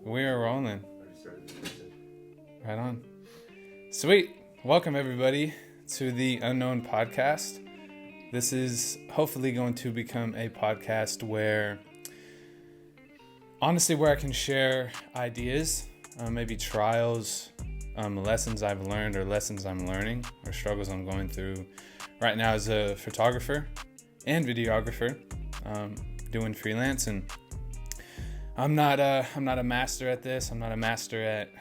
We're rolling. Already started this. Right on. Sweet. Welcome, everybody, to the Unknown podcast. This is hopefully going to become a podcast where I can share ideas, maybe trials, lessons I've learned or lessons I'm learning or struggles I'm going through right now as a photographer and videographer, doing freelance. And I'm not a master at this. I'm not a master at,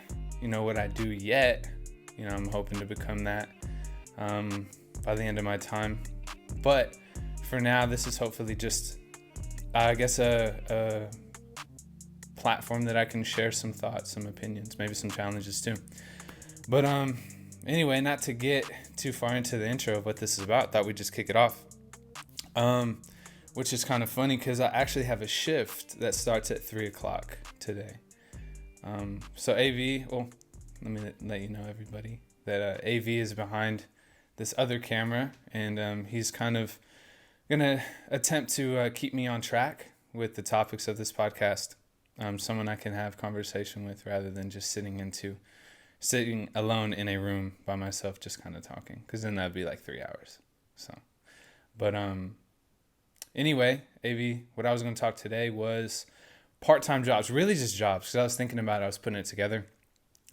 what I do yet. I'm hoping to become that by the end of my time. But for now, this is hopefully just, I guess, a platform that I can share some thoughts, some opinions, maybe some challenges too. But anyway, not to get too far into the intro of what this is about, thought we'd just kick it off. Which is kind of funny because I actually have a shift that starts at 3:00 today. So AV, well, let me let you know, everybody, that AV is behind this other camera, and he's kind of gonna attempt to keep me on track with the topics of this podcast. Someone I can have conversation with rather than just sitting alone in a room by myself, just kind of talking, because then that'd be like 3 hours. So, but anyway, AV, what I was going to talk today was part-time jobs, really just jobs, because I was thinking about it, I was putting it together.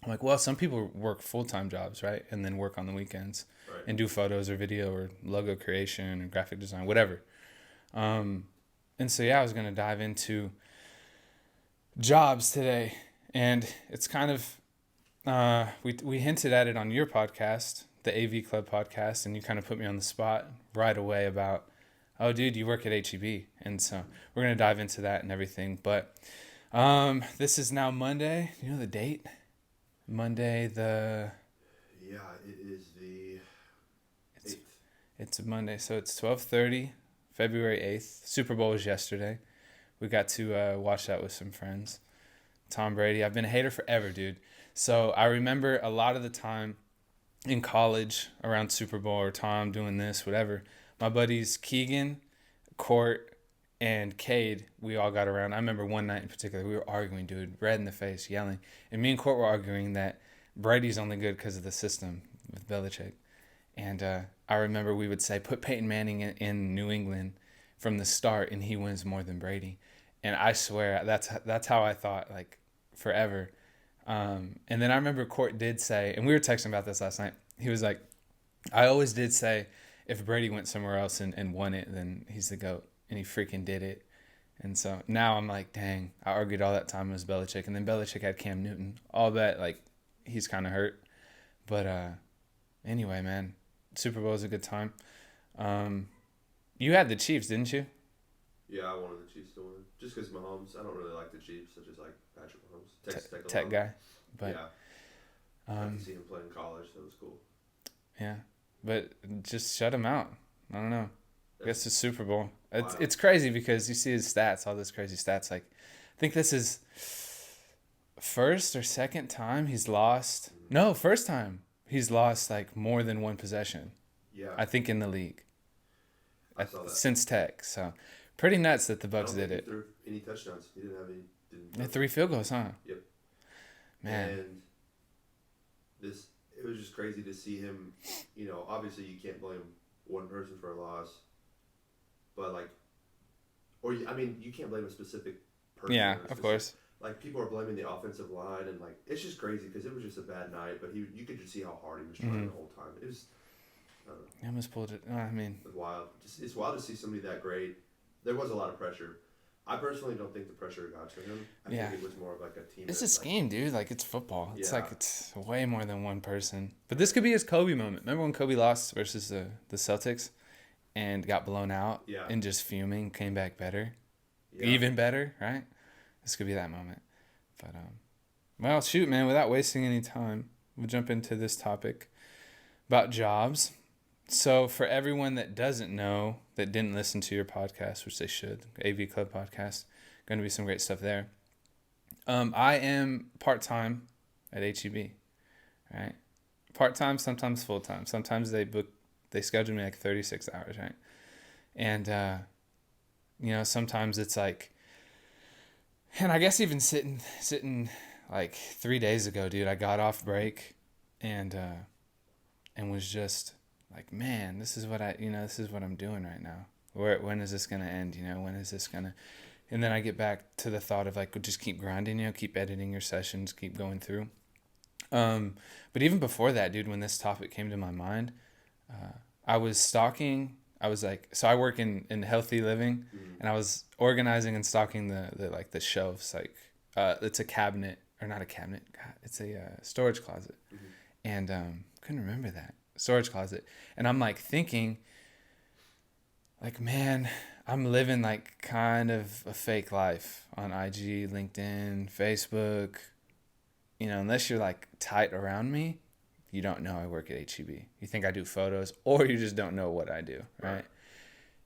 I'm like, well, some people work full-time jobs, right? And then work on the weekends, right, and do photos or video or logo creation or graphic design, whatever. And so, yeah, I was going to dive into jobs today. And it's kind of, we hinted at it on your podcast, the AV Club podcast, and you kind of put me on the spot right away about, oh, dude, you work at HEB. And so we're going to dive into that and everything. But this is now Monday. You know the date? Monday the... Yeah, it is the 8th. It's Monday. So it's 12:30, February 8th. Super Bowl was yesterday. We got to watch that with some friends. Tom Brady. I've been a hater forever, dude. So I remember a lot of the time in college around Super Bowl or Tom doing this, whatever, my buddies Keegan, Court, and Cade, we all got around. I remember one night in particular, we were arguing, dude, red in the face, yelling. And me and Court were arguing that Brady's only good because of the system with Belichick. And I remember we would say, put Peyton Manning in New England from the start, and he wins more than Brady. And I swear, that's how I thought, like, forever. And then I remember Court did say, and we were texting about this last night, he was like, I always did say, if Brady went somewhere else and won it, then he's the GOAT. And he freaking did it. And so now I'm like, dang, I argued all that time it was Belichick. And then Belichick had Cam Newton. All that, like, he's kind of hurt. But anyway, man, Super Bowl was a good time. You had the Chiefs, didn't you? Yeah, I wanted the Chiefs to win. Just because Mahomes, I don't really like the Chiefs. I just like Patrick Mahomes. Texas Tech guy. But, yeah. I could see him play in college. That was cool. Yeah. But just shut him out. I don't know. I guess the Super Bowl. It's crazy because you see his stats, all those crazy stats. Like, I think this is first or second time he's lost. Mm-hmm. No, first time he's lost like more than one possession. Yeah. I think in the league. I saw that. Since Tech. So pretty nuts that the Bucs did it. He threw any touchdowns. He didn't have any. 3 field goals, huh? Yep. Man. And it was just crazy to see him. Obviously you can't blame one person for a loss, but you can't blame a specific person. Yeah, of course. Like, people are blaming the offensive line, and like, it's just crazy because it was just a bad night. But you could just see how hard he was trying the whole time. It was, I don't know. He almost pulled it. It was wild. It's wild to see somebody that great. There was a lot of pressure. I personally don't think the pressure got to him. I think it was more of like a team. It's a scheme, dude. Like, it's football. It's yeah. it's way more than one person. But this could be his Kobe moment. Remember when Kobe lost versus the Celtics and got blown out? Yeah. And just fuming, came back better. Yeah. Even better, right? This could be that moment. But, well, shoot, man, without wasting any time, we'll jump into this topic about jobs. So for everyone that doesn't know, that didn't listen to your podcast, which they should, AV Club podcast, going to be some great stuff there. I am part-time at HEB, right? Part-time, sometimes full-time. Sometimes they schedule me like 36 hours, right? And, sometimes it's like And I guess even sitting like 3 days ago, dude, I got off break and was just like, man, this is what this is what I'm doing right now. When is this gonna end? When is this gonna? And then I get back to the thought of like, just keep grinding, keep editing your sessions, keep going through. But even before that, dude, when this topic came to my mind, I was stalking. I was like, so I work in healthy living, and I was organizing and stocking the shelves. Like, it's a cabinet or not a cabinet. God, it's a storage closet, and couldn't remember that storage closet. And I'm like thinking, like, man, I'm living like kind of a fake life on IG, LinkedIn, Facebook. Unless you're like tight around me, you don't know I work at HEB. You think I do photos, or you just don't know what I do, right?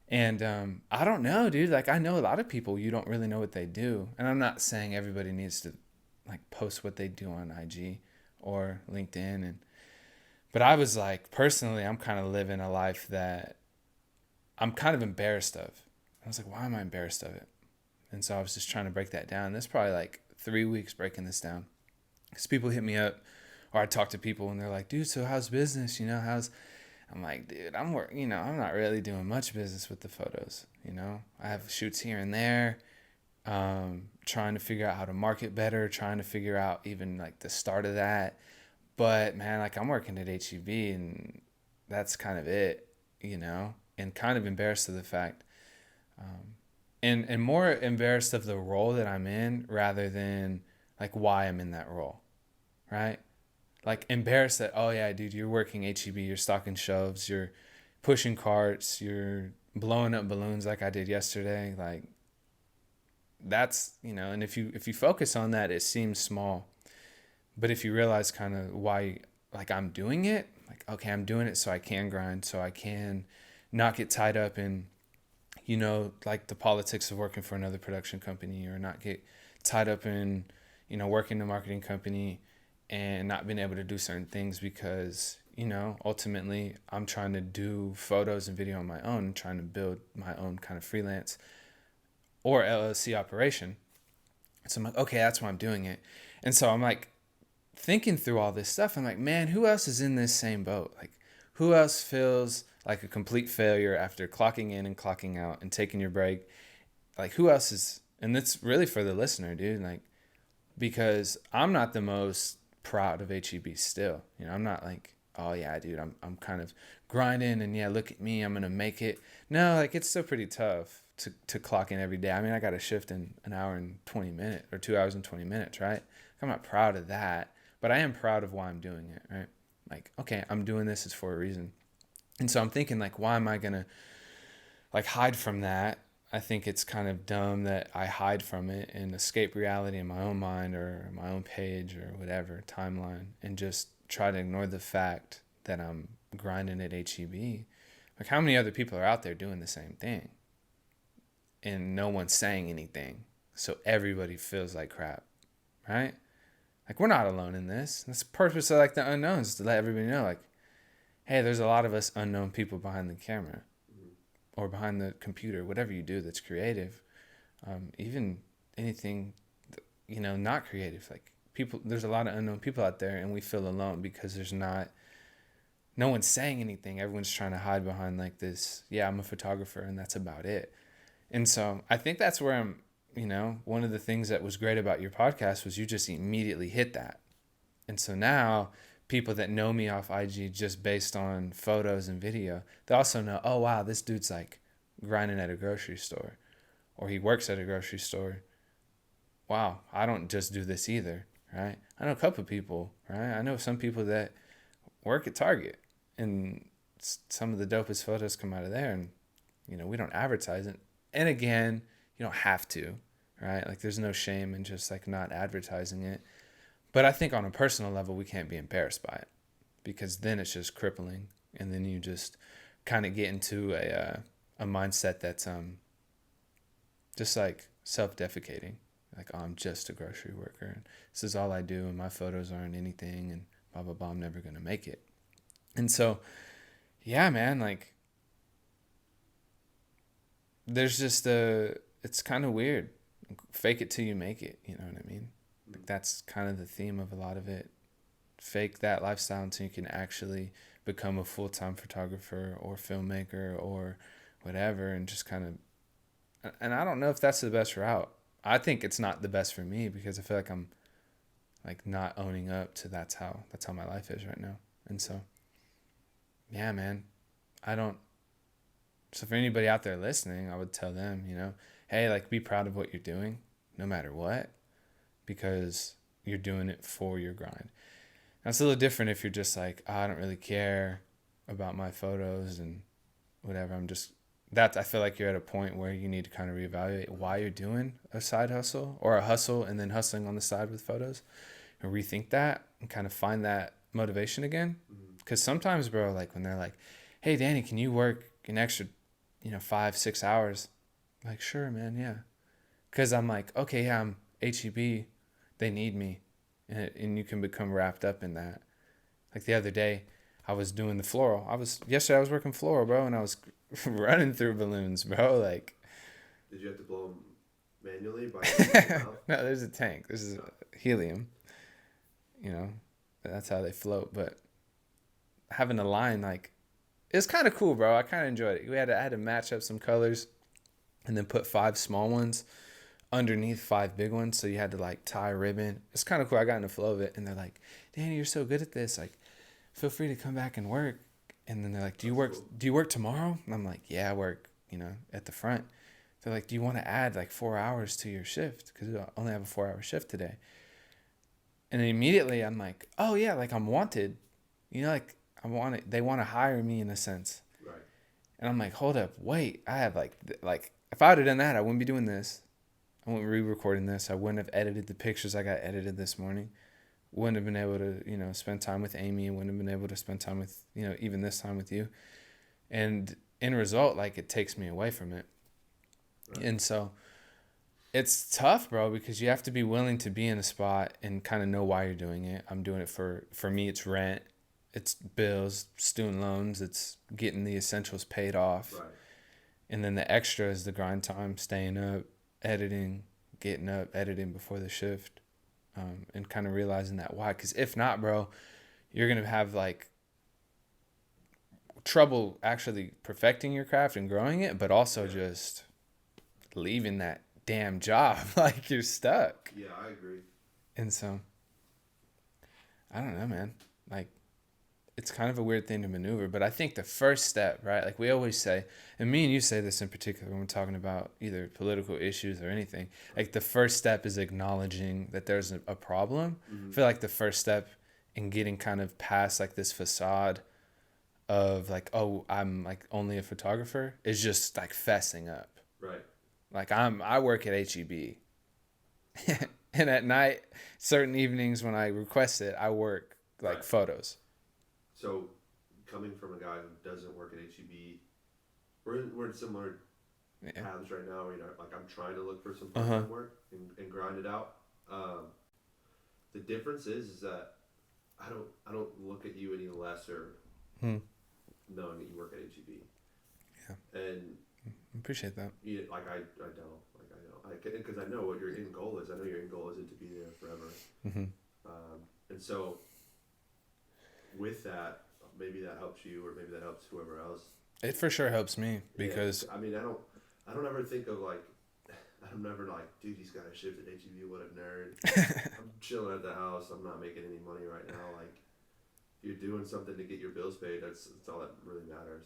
And I don't know, dude. Like, I know a lot of people, you don't really know what they do. And I'm not saying everybody needs to like post what they do on IG or LinkedIn. But I was like, personally, I'm kind of living a life that I'm kind of embarrassed of. I was like, why am I embarrassed of it? And so I was just trying to break that down. There's probably like 3 weeks breaking this down. Because people hit me up, or I talk to people and they're like, dude, so how's business? I'm like, dude, I'm not really doing much business with the photos. I have shoots here and there, trying to figure out how to market better, trying to figure out even like the start of that. But man, like, I'm working at HEB and that's kind of it, and kind of embarrassed of the fact, and more embarrassed of the role that I'm in rather than like why I'm in that role, right? Like, embarrassed that, oh yeah, dude, you're working HEB, you're stocking shelves, you're pushing carts, you're blowing up balloons like I did yesterday. Like, that's, and if you focus on that, it seems small. But if you realize kind of why, like, I'm doing it, like, okay, I'm doing it so I can grind, so I can not get tied up in, like the politics of working for another production company, or not get tied up in, working in a marketing company and not being able to do certain things because, ultimately I'm trying to do photos and video on my own, trying to build my own kind of freelance or LLC operation. So I'm like, okay, that's why I'm doing it. And so I'm like thinking through all this stuff. I'm like, man, who else is in this same boat? Like, who else feels like a complete failure after clocking in and clocking out and taking your break? Like, who else is, and that's really for the listener, dude. Like, because I'm not the most proud of HEB still. I'm not like, oh yeah, dude, I'm kind of grinding and yeah, look at me, I'm gonna make it. No, like, it's still pretty tough to clock in every day. I mean, I got a shift in an hour and 20 minutes or 2 hours and 20 minutes, right? I'm not proud of that, but I am proud of why I'm doing it, right? Like, okay, I'm doing this is for a reason. And so I'm thinking, like, why am I gonna like hide from that? I think it's kind of dumb that I hide from it and escape reality in my own mind or my own page or whatever timeline, and just try to ignore the fact that I'm grinding at HEB. Like, how many other people are out there doing the same thing and no one's saying anything, so everybody feels like crap, right? Like, we're not alone in this. That's the purpose of like the unknowns, to let everybody know, like, hey, there's a lot of us unknown people behind the camera or behind the computer, whatever you do that's creative, even anything, not creative. Like, people, there's a lot of unknown people out there, and we feel alone because no one's saying anything. Everyone's trying to hide behind like this, yeah, I'm a photographer and that's about it. And so I think that's where I'm, one of the things that was great about your podcast was you just immediately hit that. And so now people that know me off IG just based on photos and video, they also know, oh wow, this dude's like grinding at a grocery store, or he works at a grocery store. Wow, I don't just do this either, right? I know a couple of people, right? I know some people that work at Target, and some of the dopest photos come out of there, and we don't advertise it. And again, you don't have to, right? Like, there's no shame in just like not advertising it. But I think on a personal level, we can't be embarrassed by it, because then it's just crippling. And then you just kind of get into a mindset that's just like self-defecating. Like, oh, I'm just a grocery worker, and this is all I do, and my photos aren't anything, and blah, blah, blah, I'm never going to make it. And so, yeah, man, like, there's just it's kind of weird. Fake it till you make it. You know what I mean? Like that's kind of the theme of a lot of it. Fake that lifestyle until you can actually become a full-time photographer or filmmaker or whatever, and just kind of, and I don't know if that's the best route. I think it's not the best for me because I feel like I'm like not owning up to that's how my life is right now. And so yeah, man, I don't. So for anybody out there listening, I would tell them, hey, like be proud of what you're doing no matter what, because you're doing it for your grind. That's a little different if you're just like, oh, I don't really care about my photos and whatever. I feel like you're at a point where you need to kind of reevaluate why you're doing a side hustle or a hustle and then hustling on the side with photos, and rethink that and kind of find that motivation again. Because sometimes, bro, like when they're like, hey, Danny, can you work an extra, 5-6 hours? I'm like, sure, man, yeah. Because I'm like, okay, yeah, I'm HEB. They need me. And you can become wrapped up in that. Like the other day, I was doing the floral. Yesterday I was working floral, bro, and I was running through balloons, bro. Like, did you have to blow them manually by your mouth? No, there's a tank. This is helium. That's how they float. But having a line, like, it's kind of cool, bro. I kind of enjoyed it. I had to match up some colors, and then put 5 small ones underneath 5 big ones, so you had to like tie a ribbon. It's kind of cool. I got in the flow of it, and they're like, Danny, you're so good at this, like feel free to come back and work. And then they're like, do you work tomorrow? And I'm like, yeah, I work at the front. They're like, do you want to add like 4 hours to your shift, because we only have a 4-hour shift today? And then immediately I'm like, oh yeah, like I'm wanted, like they want to hire me in a sense. Right. And I'm like, hold up, wait, I have like if I would have done that, I wouldn't be doing this. I wouldn't re-recording this. I wouldn't have edited the pictures I got edited this morning. Wouldn't have been able to, spend time with Amy. Wouldn't have been able to spend time with, even this time with you. And in result, like, it takes me away from it. Right. And so it's tough, bro, because you have to be willing to be in a spot and kind of know why you're doing it. I'm doing it for me, it's rent, it's bills, student loans, it's getting the essentials paid off. Right. And then the extra is the grind time, staying up, editing, getting up, editing before the shift, and kind of realizing that why. Because if not, bro, you're going to have like trouble actually perfecting your craft and growing it, but also just leaving that damn job. Like, you're stuck. Yeah, I agree. And so, I don't know, man. Like, it's kind of a weird thing to maneuver, but I think the first step, right? Like we always say, and me and you say this in particular when we're talking about either political issues or anything, like the first step is acknowledging that there's a problem. I feel like the first step in getting kind of past like this facade of like, oh, I'm like only a photographer is just like fessing up. Right. Like I work at HEB. And at night, certain evenings when I request it, I work like photos. So, coming from a guy who doesn't work at HEB, we're in similar paths right now. Like I'm trying to look for some part-time work and grind it out. The difference is that I don't look at you any lesser knowing that you work at HEB. Yeah. And I appreciate that. Like I don't because I know what your end goal is. I know your end goal isn't to be there forever. And so, with that, maybe that helps you, or maybe that helps whoever else. It for sure helps me because I mean, I don't ever think of like, I'm never like, dude, he's got a shift at HEB, what a nerd. I'm chilling at the house. I'm not making any money right now. Like, if you're doing something to get your bills paid, that's all that really matters.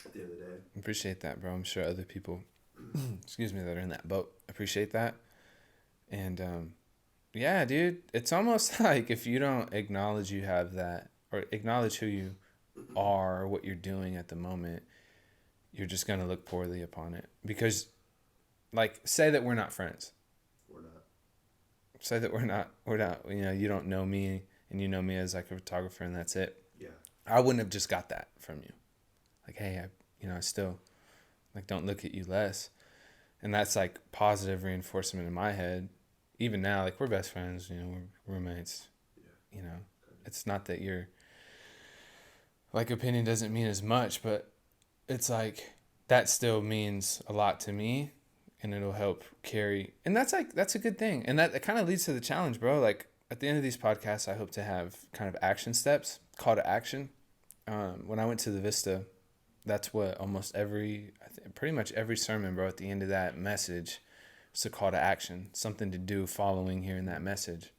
At the end of the day. Appreciate that, bro. I'm sure other people, excuse me, that are in that boat appreciate that. And yeah, dude, it's almost like if you don't acknowledge you have that, or acknowledge who you are, or what you're doing at the moment, you're just going to look poorly upon it. Because, like, say that we're not friends. We're not. Say that we're not, you don't know me, and you know me as, like, a photographer, and that's it. Yeah. I wouldn't have just got that from you. Like, hey, I still, like, don't look at you less. And that's, like, positive reinforcement in my head. Even now, like, we're best friends, we're roommates. Yeah. It's not that your, like, opinion doesn't mean as much, but it's like that still means a lot to me. and it'll help carry. And that's a good thing. And that kind of leads to the challenge, bro. Like at the end of these podcasts, I hope to have kind of action steps, call to action. When I went to the Vista, that's what almost pretty much every sermon, bro, at the end of that message, it's a call to action, something to do following hearing that message.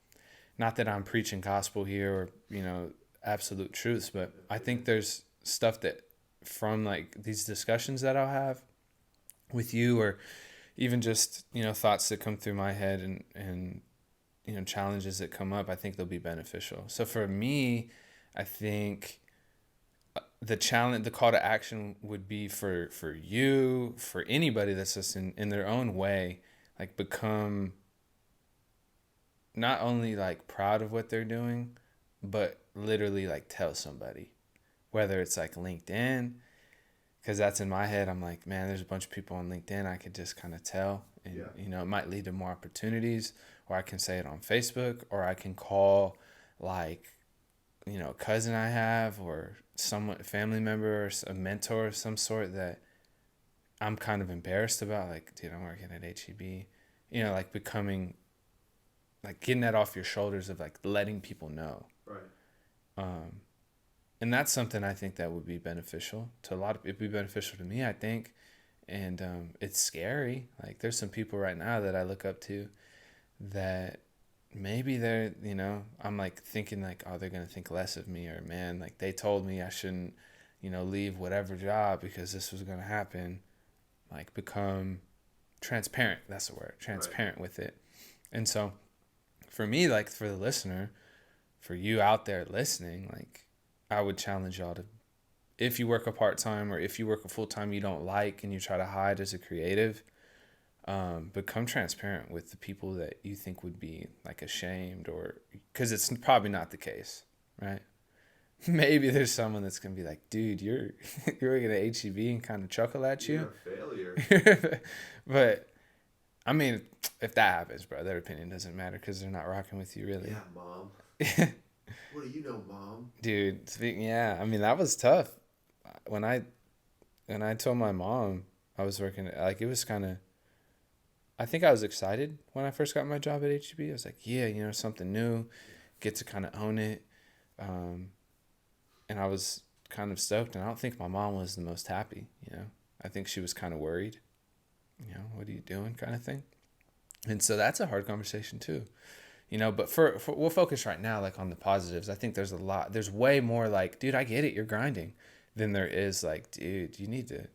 Not that I'm preaching gospel here or, absolute truths, but I think there's stuff that from like these discussions that I'll have with you, or even just, thoughts that come through my head and challenges that come up, I think they'll be beneficial. So for me, I think the call to action would be for you, for anybody that's just in their own way, like become not only like proud of what they're doing, but literally like tell somebody, whether it's like LinkedIn, because that's in my head. I'm like, man, there's a bunch of people on LinkedIn I could just kind of tell, and it might lead to more opportunities. Or I can say it on Facebook, or I can call like, a cousin I have, or someone, family member, or a mentor of some sort that I'm kind of embarrassed about. Like, dude, I'm working at HEB, like becoming, like getting that off your shoulders of like letting people know. Right. And that's something I think that would be beneficial to a lot of, it'd be beneficial to me, I think. And it's scary. Like there's some people right now that I look up to that maybe they're, I'm like thinking like, oh, they're going to think less of me, or man, like they told me I shouldn't, leave whatever job because this was going to happen. Like become transparent. That's the word, transparent with it. And so for me, like for the listener, for you out there listening, like I would challenge y'all to, if you work a part-time or if you work a full-time you don't like and you try to hide as a creative, become transparent with the people that you think would be like ashamed, or because it's probably not the case, right? Maybe there's someone that's gonna be like, dude, you're working at HEB and kind of chuckle at you. You're a failure. But I mean, if that happens, bro, their opinion doesn't matter because they're not rocking with you, really. Yeah, mom. What do you know, mom? Dude, I mean, that was tough. When I told my mom I was working, like it was kind of, I think I was excited when I first got my job at HEB. I was like, yeah, something new, get to kind of own it. And I was kind of stoked, and I don't think my mom was the most happy, I think she was kind of worried, what are you doing kind of thing. And so that's a hard conversation too, but for we'll focus right now like on the positives. I think there's way more like, dude, I get it, you're grinding, than there is like, dude, you need to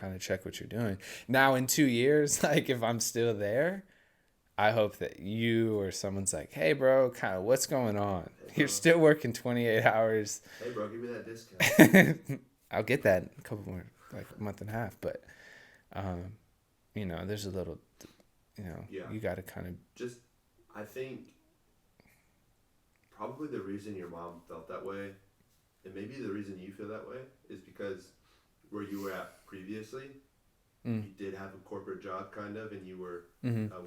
kind of check what you're doing. Now in 2 years, like if I'm still there, I hope that you or someone's like, hey bro, kind of what's going on? Hey, you're still working 28 hours. Hey bro, give me that discount. I'll get that in a couple more, like a month and a half. But, there's a little, you got to kind of. Just, I think probably the reason your mom felt that way, and maybe the reason you feel that way, is because where you were at previously, you did have a corporate job kind of, and you were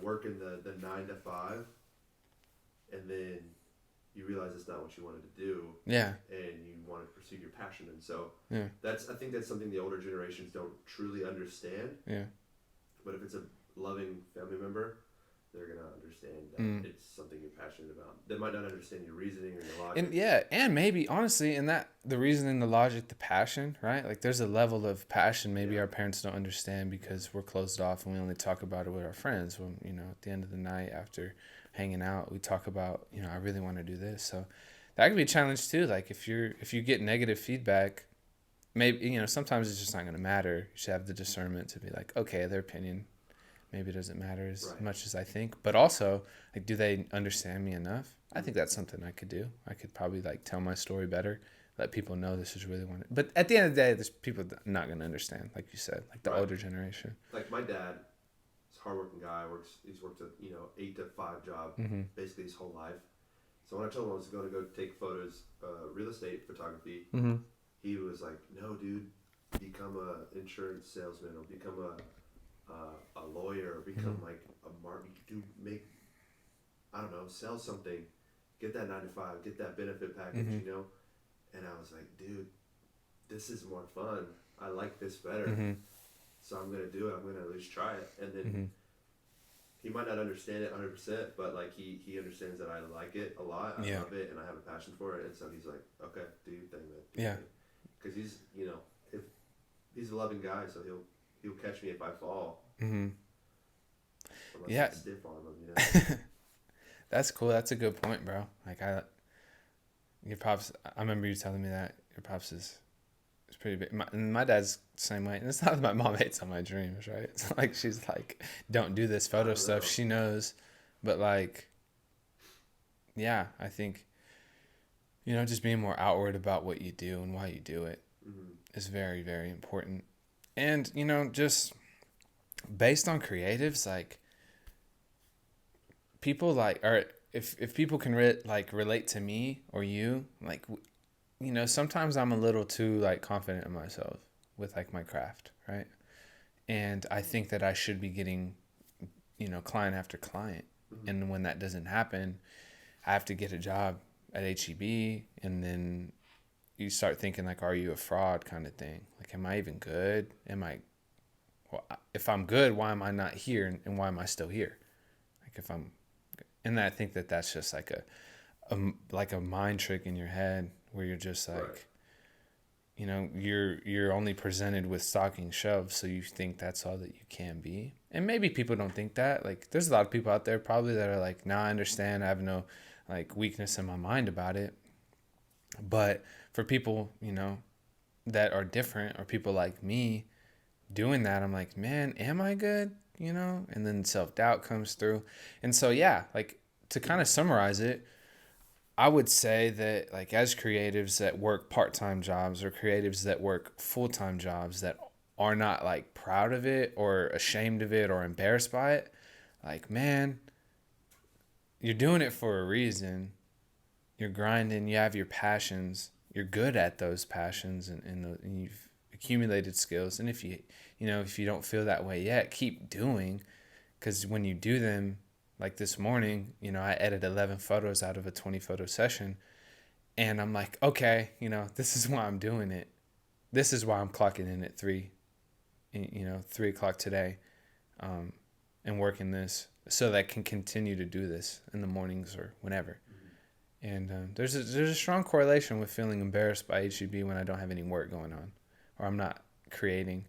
working the 9 to 5, and then you realized it's not what you wanted to do. Yeah. And you wanted to pursue your passion. And so I think that's something the older generations don't truly understand. Yeah. But if it's a loving family member, they're going to understand that it's something you're passionate about. They might not understand your reasoning or your logic. And maybe, honestly, in that, the reasoning, the logic, the passion, right? Like, there's a level of passion maybe our parents don't understand because we're closed off and we only talk about it with our friends. When, at the end of the night after hanging out, we talk about, I really want to do this. So that could be a challenge too. Like, if you get negative feedback, maybe, sometimes it's just not going to matter. You should have the discernment to be like, okay, their opinion maybe it doesn't matter as much as I think. But also, like, do they understand me enough? I think that's something I could do. I could probably, like, tell my story better, let people know this is really one. But at the end of the day, there's people not going to understand, like you said, like the older generation. Like, my dad is a hardworking guy. He's worked a 8 to 5 job basically his whole life. So when I told him I was going to go take photos, real estate photography, he was like, no, dude, become a insurance salesman or become a lawyer, or become like a market, sell something, get that 9 to 5, get that benefit package, And I was like, dude, this is more fun. I like this better. so I'm gonna do it. I'm gonna at least try it, and then Mm-hmm. he might not understand it 100%, but like he understands that I like it a lot. I Yeah. love it, and I have a passion for it, and so he's like, okay, do your thing, man. Yeah. Because he's, if he's a loving guy, so he'll catch me if I fall. Mm-hmm. Unless Yeah. I stiff on him. That's cool. That's a good point, bro. Like your pops. I remember you telling me that your pops is pretty big. My dad's the same way. And it's not that my mom hates on my dreams, right? It's not like she's like, don't do this photo stuff. She knows, but like, yeah, I think, just being more outward about what you do and why you do it is very, very important. And just based on creatives, like people or if people can relate to me or you, like sometimes I'm a little too like confident in myself with like my craft, right? And I think that I should be getting client after client, and when that doesn't happen, I have to get a job at HEB, and then you start thinking like, are you a fraud kind of thing? Like, am I even good? If I'm good, why am I not here, and why am I still here? Like and I think that that's just like a mind trick in your head where you're just like, you're only presented with stocking shelves, so you think that's all that you can be. And maybe people don't think that. Like, there's a lot of people out there probably that are like, nah, I understand. I have no like weakness in my mind about it. But for people, that are different, or people like me doing that, I'm like, man, am I good? And then self-doubt comes through. And so, yeah, like to kind of summarize it, I would say that like as creatives that work part-time jobs, or creatives that work full-time jobs that are not like proud of it or ashamed of it or embarrassed by it, like, man, you're doing it for a reason. You're grinding, you have your passions, you're good at those passions, and you've accumulated skills. And if you don't feel that way yet, keep doing, because when you do them, like this morning, I edited 11 photos out of a 20 photo session, and I'm like, okay, this is why I'm doing it. This is why I'm clocking in at 3 o'clock today, and working this so that I can continue to do this in the mornings or whenever. And there's a strong correlation with feeling embarrassed by HEB when I don't have any work going on, or I'm not creating,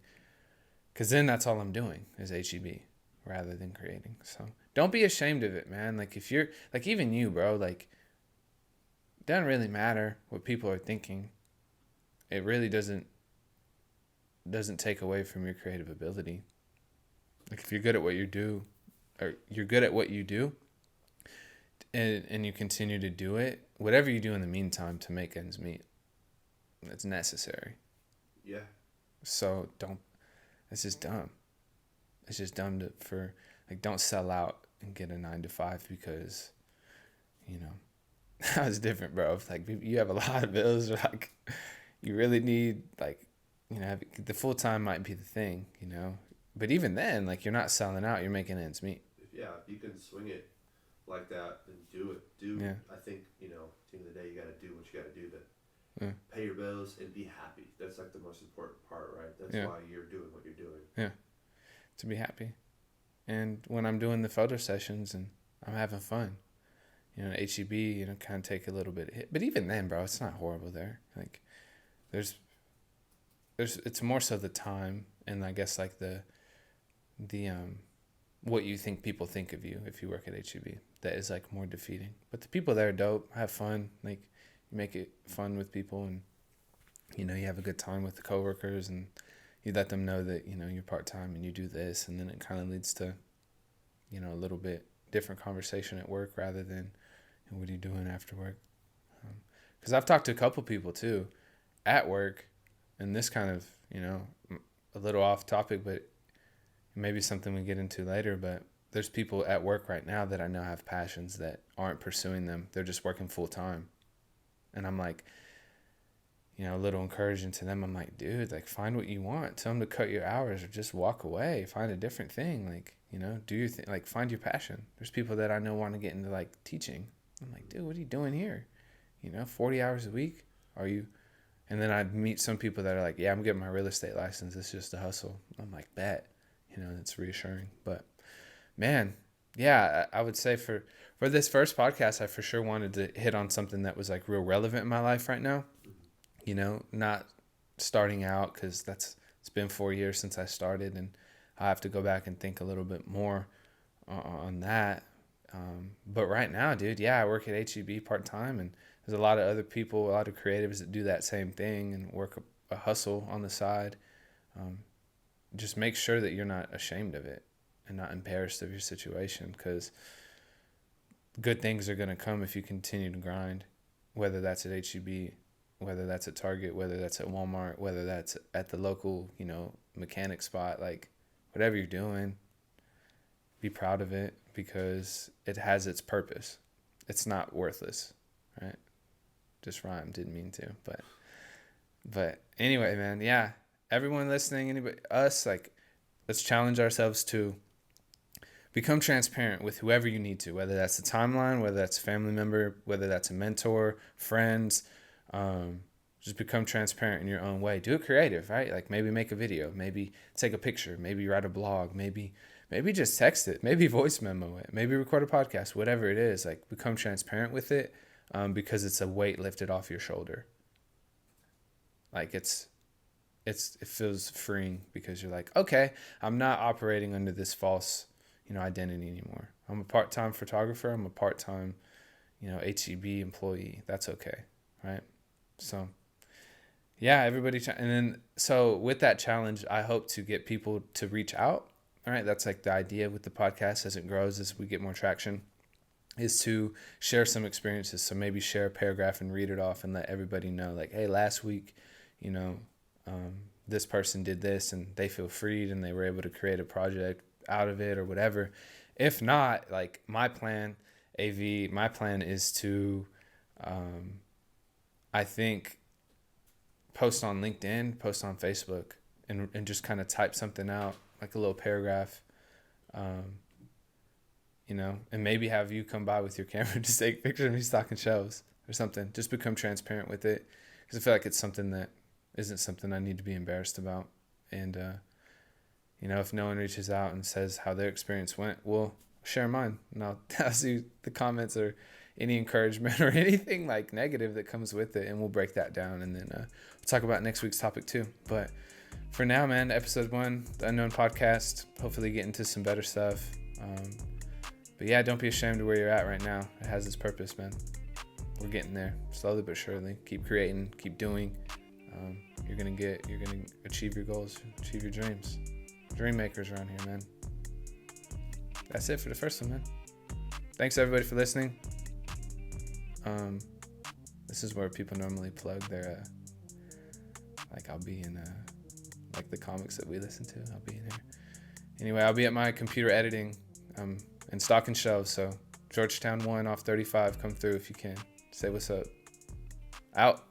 because then that's all I'm doing is HEB rather than creating. So don't be ashamed of it, man. Like, if you're like, even you, bro, like, it doesn't really matter what people are thinking. It really doesn't take away from your creative ability. Like, if you're good at what you do, and you continue to do it, whatever you do in the meantime to make ends meet, that's necessary. Yeah. So it's just dumb. It's just dumb don't sell out and get a 9-to-5 because, that was different, bro. Like, you have a lot of bills, or like, you really need, like, the full time might be the thing, but even then, like, you're not selling out, you're making ends meet. If you can swing it like that, then do it. I think, at the end of the day, you got to do what you got to do to pay your bills and be happy. That's like the most important part, right? That's why you're doing what you're doing. Yeah. To be happy. And when I'm doing the photo sessions and I'm having fun, HEB, kind of take a little bit of hit. But even then, bro, it's not horrible there. Like, it's more so the time, and I guess like the what you think people think of you if you work at HEB, that is like more defeating. But the people there are dope, have fun, like, you make it fun with people, and you have a good time with the coworkers, and you let them know that you're part-time and you do this, and then it kind of leads to a little bit different conversation at work rather than what are you doing after work. Because I've talked to a couple people too at work, and this kind of a little off topic, but maybe something we get into later, but there's people at work right now that I know have passions that aren't pursuing them. They're just working full time. And I'm like, a little encouraging to them. I'm like, dude, like, find what you want. Tell them to cut your hours or just walk away. Find a different thing. Like, do your thing. Like, find your passion. There's people that I know want to get into, like, teaching. I'm like, dude, what are you doing here? 40 hours a week? Are you And then I meet some people that are like, yeah, I'm getting my real estate license. It's just a hustle. I'm like, bet, it's reassuring. But man, yeah, I would say for this first podcast, I for sure wanted to hit on something that was like real relevant in my life right now. Not starting out, because it's been 4 years since I started, and I have to go back and think a little bit more on that. But right now, dude, yeah, I work at HEB part-time, and there's a lot of other people, a lot of creatives that do that same thing and work a hustle on the side. Just make sure that you're not ashamed of it and not embarrassed of your situation, because good things are going to come if you continue to grind, whether that's at HEB, whether that's at Target, whether that's at Walmart, whether that's at the local, mechanic spot. Like, whatever you're doing, be proud of it, because it has its purpose. It's not worthless, right? Just rhymed, didn't mean to, but anyway, man, yeah. Everyone listening, anybody, us, like, let's challenge ourselves to become transparent with whoever you need to, whether that's a timeline, whether that's a family member, whether that's a mentor, friends. Just become transparent in your own way. Do it creative, right? Like, maybe make a video, maybe take a picture, maybe write a blog, maybe just text it, maybe voice memo it, maybe record a podcast, whatever it is. Like, become transparent with it, because it's a weight lifted off your shoulder. Like, it feels freeing, because you're like, okay, I'm not operating under this false, identity anymore. I'm a part-time photographer. I'm a part-time, HEB employee. That's okay, right? So, yeah, everybody. And then, so with that challenge, I hope to get people to reach out. All right, that's like the idea with the podcast as it grows, as we get more traction, is to share some experiences. So maybe share a paragraph and read it off and let everybody know, like, hey, last week, this person did this and they feel freed and they were able to create a project out of it or whatever. If not, like, my plan is to, I think, post on LinkedIn, post on Facebook, and just kind of type something out, like a little paragraph, and maybe have you come by with your camera to take pictures of me stocking shelves or something. Just become transparent with it, because I feel like it's something that isn't something I need to be embarrassed about. And, if no one reaches out and says how their experience went, we'll share mine, and I'll see the comments or any encouragement or anything like negative that comes with it, and we'll break that down, and then we'll talk about next week's topic too. But for now, man, episode 1, the Unknwn podcast, hopefully get into some better stuff. But yeah, don't be ashamed of where you're at right now. It has its purpose, man. We're getting there slowly but surely. Keep creating, keep doing. You're gonna achieve your goals, achieve your dreams. Dream makers around here, man. That's it for the first one, man. Thanks everybody for listening. This is where people normally plug their, like, I'll be in, like, the comics that we listen to. I'll be in here. Anyway, I'll be at my computer editing, and stocking shelves. So Georgetown 1 off 35, come through if you can. Say what's up. Out.